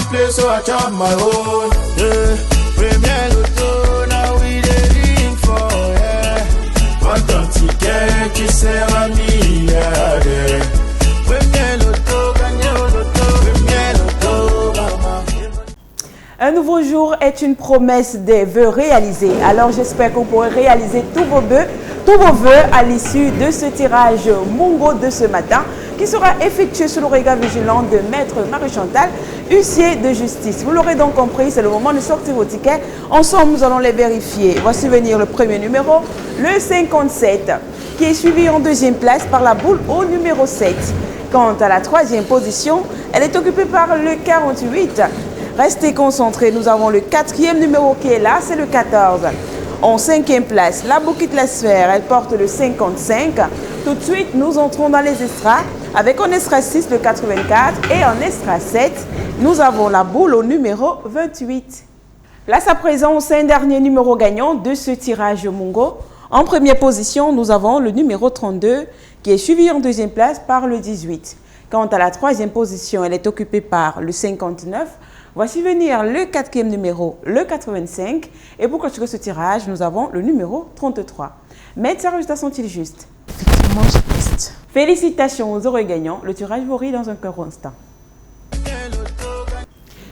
play, so I chop my own. Yeah, premier loto, now we dey for, yeah. What don't ticket qui sert à milliardaire. Premier loto, gagné au loto, premier loto, maman. Un nouveau jour est une promesse des vœux réalisés. Alors j'espère que vous pourrez réaliser tous vos vœux à l'issue de ce tirage Mungo de ce matin qui sera effectué sous le regard vigilant de Maître Marie-Chantal, huissier de justice. Vous l'aurez donc compris, c'est le moment de sortir vos tickets. Ensemble, nous allons les vérifier. Voici venir le premier numéro, le 57, qui est suivi en deuxième place par la boule au numéro 7. Quant à la troisième position, elle est occupée par le 48. Restez concentrés, nous avons le quatrième numéro qui est là, c'est le 14. En cinquième place, la boule quitte la sphère, elle porte le 55. Tout de suite, nous entrons dans les extras avec en extra 6 le 84 et en extra 7, nous avons la boule au numéro 28. Place à présent aux 5 derniers numéros gagnants de ce tirage Mungo. En première position, nous avons le numéro 32 qui est suivi en deuxième place par le 18. Quant à la troisième position, elle est occupée par le 59. Voici venir le quatrième numéro, le 85. Et pour clôturer ce tirage, nous avons le numéro 33. Mais ces résultats sont-ils justes? Effectivement, je teste. Félicitations aux heureux gagnants. Le tirage vous rit dans un court instant.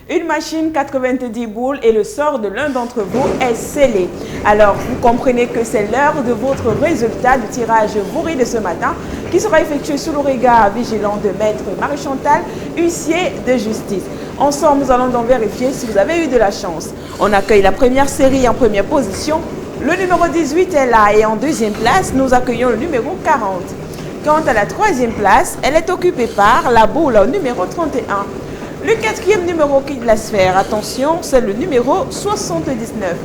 Une machine 90 boules et le sort de l'un d'entre vous est scellé. Alors, vous comprenez que c'est l'heure de votre résultat du tirage Vouri de ce matin qui sera effectué sous le regard vigilant de Maître Marie-Chantal, huissier de justice. Ensemble, nous allons donc vérifier si vous avez eu de la chance. On accueille la première série en première position. Le numéro 18 est là et en deuxième place, nous accueillons le numéro 40. Quant à la troisième place, elle est occupée par la boule au numéro 31. Le quatrième numéro quitte la sphère, attention, c'est le numéro 79.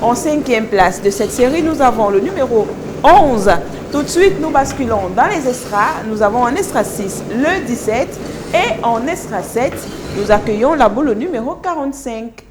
En cinquième place de cette série, nous avons le numéro 11. Tout de suite, nous basculons dans les extras. Nous avons en extra 6 le 17 et en extra 7, nous accueillons la boule au numéro 45.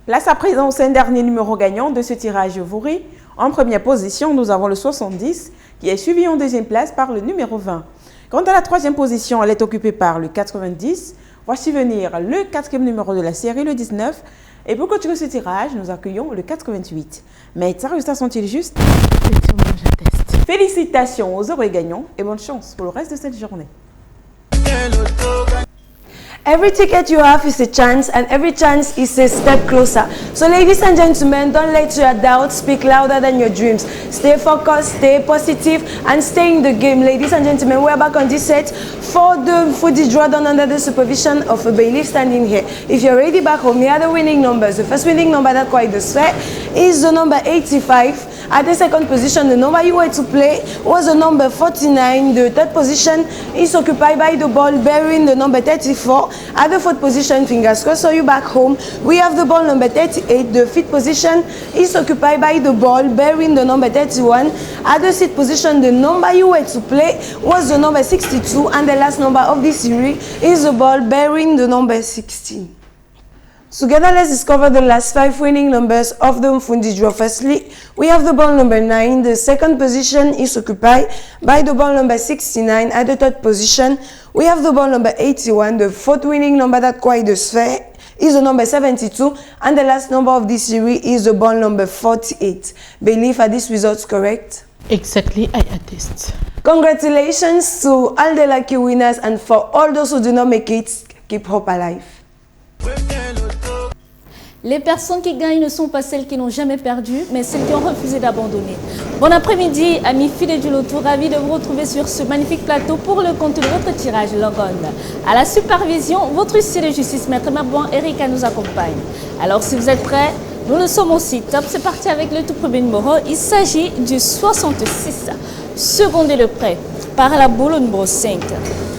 Place à présent aux 5 derniers numéros gagnants de ce tirage Vouri. En première position, nous avons le 70 qui est suivi en deuxième place par le numéro 20. Quant à la troisième position, elle est occupée par le 90. Voici venir le quatrième numéro de la série, le 19. Et pour continuer ce tirage, nous accueillons le 88. Mais ces résultats sont-ils justes? Effectivement, je teste. Félicitations aux heureux gagnants et bonne chance pour le reste de cette journée. Every ticket you have is a chance, and every chance is a step closer. So ladies and gentlemen, don't let your doubts speak louder than your dreams. Stay focused, stay positive, and stay in the game. Ladies and gentlemen, we're back on this set for the footage draw done under the supervision of a bailiff standing here. If you're already back home, here are the winning numbers. The first winning number that quite the set is the number 85. At the second position, the number you were to play was the number 49. The third position is occupied by the ball bearing the number 34. At the fourth position, fingers crossed, so you back home, we have the ball number 38. The fifth position is occupied by the ball bearing the number 31. At the sixth position, the number you were to play was the number 62. And the last number of this series is the ball bearing the number 16. Together, let's discover the last 5 winning numbers of the Mfundi draw. Firstly, we have the ball number 9. The second position is occupied by the ball number 69. At the third position, we have the ball number 81. The fourth winning number that quite the sphere is the number 72. And the last number of this series is the ball number 48. Believe are these results correct? Exactly, I attest. Congratulations to all the lucky winners, and for all those who do not make it, keep hope alive. Les personnes qui gagnent ne sont pas celles qui n'ont jamais perdu, mais celles qui ont refusé d'abandonner. Bon après-midi, amis fidèles du loto, ravi de vous retrouver sur ce magnifique plateau pour le compte de votre tirage Logon. À la supervision, votre huissier de justice, Maître Mabouan Erika, nous accompagne. Alors si vous êtes prêts, nous le sommes aussi. Top, c'est parti avec le tout premier numéro. Il s'agit du 66. Secondé le prêt par la boule au numéro 5.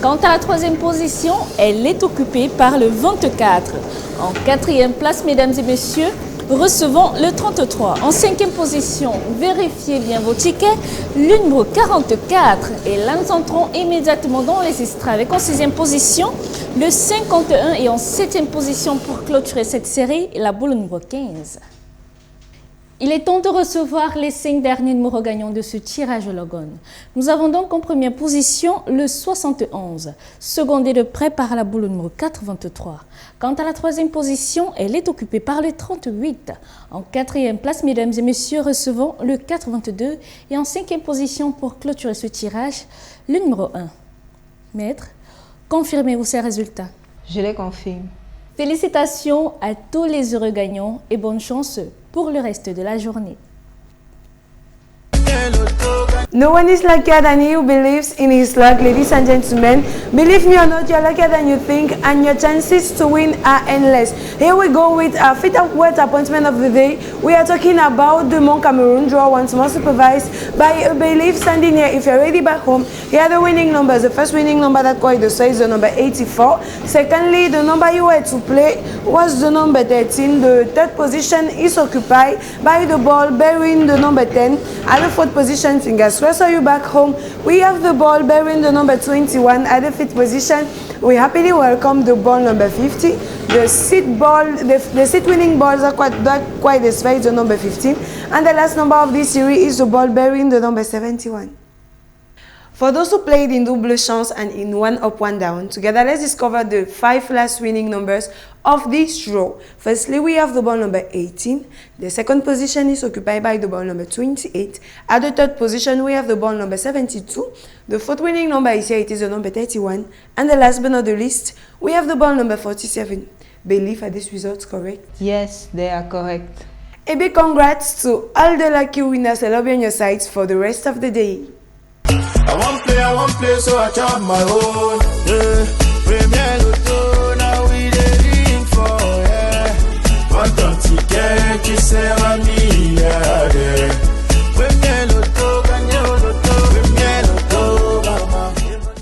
Quant à la troisième position, elle est occupée par le 24. En quatrième place, mesdames et messieurs, recevons le 33. En cinquième position, vérifiez bien vos tickets, le numéro 44. Et là, nous entrons immédiatement dans les extras avec en sixième position, le 51. Et en septième position pour clôturer cette série, la boule numéro 15. Il est temps de recevoir les 5 derniers numéros gagnants de ce tirage Logon. Nous avons donc en première position le 71, secondé de près par la boule numéro 83. Quant à la troisième position, elle est occupée par le 38. En quatrième place, mesdames et messieurs, recevons le 82. Et en cinquième position, pour clôturer ce tirage, le numéro 1. Maître, confirmez-vous ces résultats? Je les confirme. Félicitations à tous les heureux gagnants et bonne chance pour le reste de la journée. No one is luckier than he who believes in his luck, ladies and gentlemen. Believe me or not, you're luckier than you think, and your chances to win are endless. Here we go with our fifth word appointment of the day. We are talking about the Mont Cameroon draw, once more supervised by a bailiff standing here. If you're ready back home, here are the winning numbers. The first winning number that quite the is the number 84. Secondly, the number you had to play was the number 13. The third position is occupied by the ball bearing the number 10. At the fourth position, fingers crossed, are you back home? We have the ball bearing the number 21. At the fifth position, we happily welcome the ball number 50. The seat winning balls are quite the space, the number 15. And the last number of this series is the ball bearing the number 71. For those who played in double chance and in one up, one down, together let's discover the 5 last winning numbers of this draw. Firstly, we have the ball number 18. The second position is occupied by the ball number 28. At the third position, we have the ball number 72. The fourth winning number is here, it is the number 31. And the last but not the least, we have the ball number 47. Believe, are these results correct? Yes, they are correct. A big congrats to all the lucky winners. I love you on your sides for the rest of the day. I won't play, so I chop my own. Yeah.